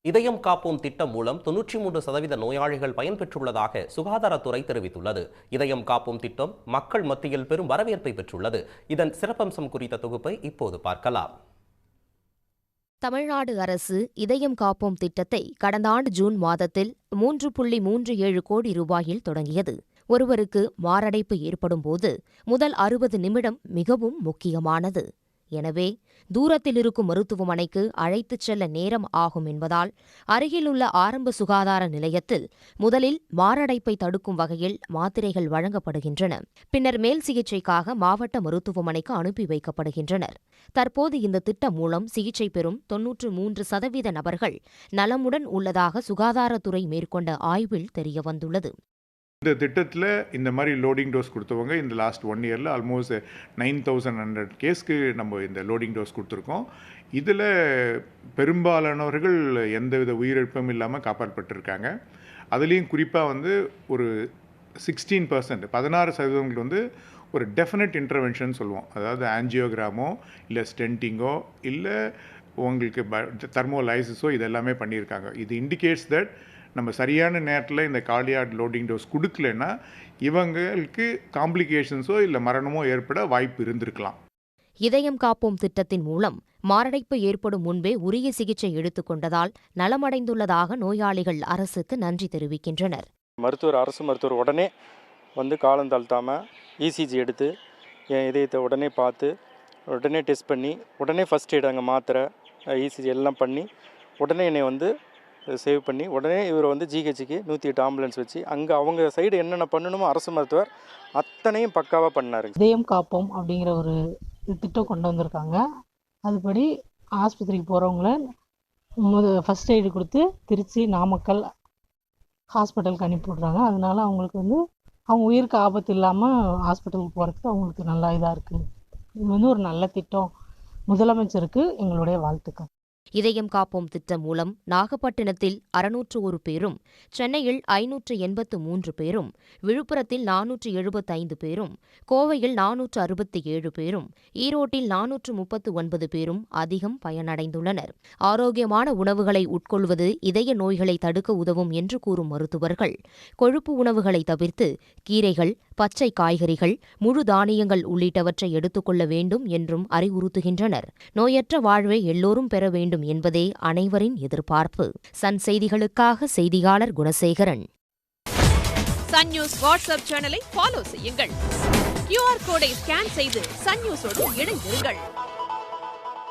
இதயம் காப்போம் திட்டம் மூலம் 93% நோயாளிகள் பயன்பெற்றுள்ளதாக சுகாதாரத்துறை தெரிவித்துள்ளது. இதயம் காப்போம் திட்டம் மக்கள் மத்தியில் பெரும் வரவேற்பை பெற்றுள்ளது. இதன் சிறப்பம்சம் குறித்த தொகுப்பை இப்போது பார்க்கலாம். தமிழ்நாடு அரசு இதயம் காப்போம் திட்டத்தை கடந்த ஆண்டு ஜூன் மாதத்தில் 3.37 கோடி ரூபாயில் தொடங்கியது. ஒருவருக்கு மாரடைப்பு ஏற்படும் போது முதல் 60 நிமிடம் மிகவும் முக்கியமானது. எனவே தூரத்தில் இருக்கும் மருத்துவமனைக்கு அழைத்துச் செல்ல நேரம் ஆகும் என்பதால் அருகிலுள்ள ஆரம்ப சுகாதார நிலையத்தில் முதலில் மாரடைப்பை தடுக்கும் வகையில் மாத்திரைகள் வழங்கப்படுகின்றன. பின்னர் மேல் சிகிச்சைக்காக மாவட்ட மருத்துவமனைக்கு அனுப்பி வைக்கப்படுகின்றனர். தற்போது இந்த திட்டம் மூலம் சிகிச்சை பெறும் 93% நபர்கள் நலமுடன் உள்ளதாக சுகாதாரத்துறை மேற்கொண்ட ஆய்வில் தெரியவந்துள்ளது. இந்த திட்டத்தில் இந்த மாதிரி லோடிங் டோஸ் கொடுத்தவங்க இந்த லாஸ்ட் 1 இயரில் ஆல்மோஸ்ட் 9,100 கேஸ்க்கு நம்ம இந்த லோடிங் டோஸ் கொடுத்துருக்கோம். இதில் பெரும்பாலானவர்கள் எந்தவித உயிரிழப்பும் இல்லாமல் காப்பாற்றப்பட்டிருக்காங்க. அதுலேயும் குறிப்பாக ஒரு 16% ஒரு டெஃபினட் இன்டர்வென்ஷன் சொல்லுவோம். அதாவது ஆஞ்சியோகிராமோ இல்லை ஸ்டென்டிங்கோ இல்லை உங்களுக்கு தெர்மோலைசிஸோ இதெல்லாமே பண்ணியிருக்காங்க. இது இண்டிகேட்ஸ் தட் நம்ம சரியான நேரத்தில் இந்த கார்டியாக் லோடிங் டோஸ் கொடுக்கலன்னா இவங்களுக்கு காம்ப்ளிகேஷன்ஸோ இல்லை மரணமோ ஏற்பட வாய்ப்பு இருந்திருக்கலாம். இதயம் காப்போம் திட்டத்தின் மூலம் மாரடைப்பு ஏற்படும் முன்பே உரிய சிகிச்சை எடுத்துக்கொண்டதால் நலமடைந்துள்ளதாக நோயாளிகள் அரசுக்கு நன்றி தெரிவிக்கின்றனர். அரசு மருத்துவர் உடனே காலம் தாழ்த்தாமல் இசிஜி எடுத்து என் இதயத்தை உடனே பார்த்து உடனே டெஸ்ட் பண்ணி உடனே ஃபஸ்ட் எய்ட் அங்கே மாத்திரை இசிஜி எல்லாம் பண்ணி உடனே என்னை சேவ் பண்ணி உடனே இவர் ஜிஹெச்சுக்கு 108 ஆம்புலன்ஸ் வச்சு அங்கே அவங்க சைடு என்னென்ன பண்ணணுமோ அரசு மருத்துவர் அத்தனையும் பக்காவாக பண்ணார். இதயம் காப்போம் அப்படிங்கிற ஒரு திட்டம் கொண்டு வந்திருக்காங்க. அதுபடி ஆஸ்பத்திரிக்கு போகிறவங்கள ஃபஸ்ட் எய்டு கொடுத்து திருச்சி நாமக்கல் ஹாஸ்பிட்டலுக்கு அனுப்பி விட்றாங்க. அதனால அவங்களுக்கு அவங்க உயிருக்கு ஆபத்து இல்லாமல் ஹாஸ்பிட்டலுக்கு போகிறதுக்கு அவங்களுக்கு நல்லா இதாக இருக்குது. இது ஒரு நல்ல திட்டம். முதலமைச்சருக்கு எங்களுடைய வாழ்த்துக்கள். இதயம் காப்போம் திட்டம் மூலம் நாகப்பட்டினத்தில் 601 பேரும், சென்னையில் 583 பேரும், விழுப்புரத்தில் 475 பேரும், கோவையில் 467 பேரும், ஈரோட்டில் 439 பேரும் அதிகம் பயனடைந்துள்ளனர். ஆரோக்கியமான உணவுகளை உட்கொள்வது இதய நோய்களை தடுக்க உதவும் என்று கூறும் மருத்துவர்கள் கொழுப்பு உணவுகளை தவிர்த்து கீரைகள், பச்சை காய்கறிகள், முழு தானியங்கள் உள்ளிட்டவற்றை எடுத்துக்கொள்ள வேண்டும் என்றும் அறிவுறுத்துகின்றனர். நோயற்ற வாழ்வை எல்லோரும் பெற வேண்டும் என்பதே அனைவரின் எதிர்பார்ப்பு. சன் செய்திகளுக்காக செய்தியாளர் குணசேகரன். சன் நியூஸ் வாட்ஸ்அப் சேனலை ஃபாலோ செய்யுங்கள். QR கோடை ஸ்கேன் செய்து சன் நியூஸோடு இணைந்திருங்கள்.